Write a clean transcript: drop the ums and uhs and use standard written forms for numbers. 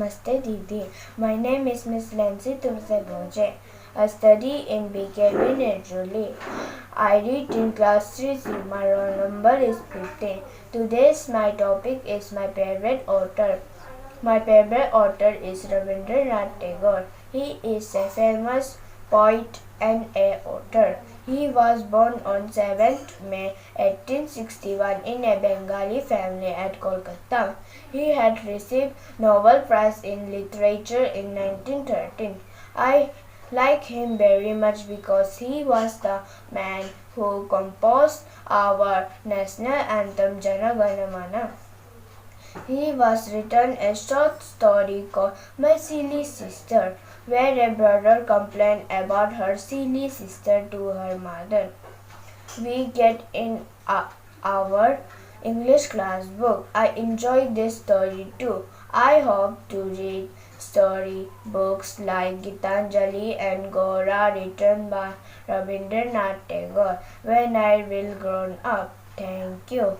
Namaste Didi. My name is Miss Lincy Tumse Boje. I study in Vjv Nirjuli. I read in class 3C. My roll number is 15. Today's my topic is my favorite author. My favorite author is Rabindranath Tagore. He is a famous poet and an author. He was born on 7th May 1861 in a Bengali family at Kolkata. He had received Nobel Prize in Literature in 1913. I like him very much because he was the man who composed our national anthem Jnana. He was written a short story called My Silly Sister, where a brother complained about her silly sister to her mother. We get in our English class book. I enjoy this story too. I hope to read story books like Gitanjali and Gora written by Rabindranath Tagore when I will grow up. Thank you.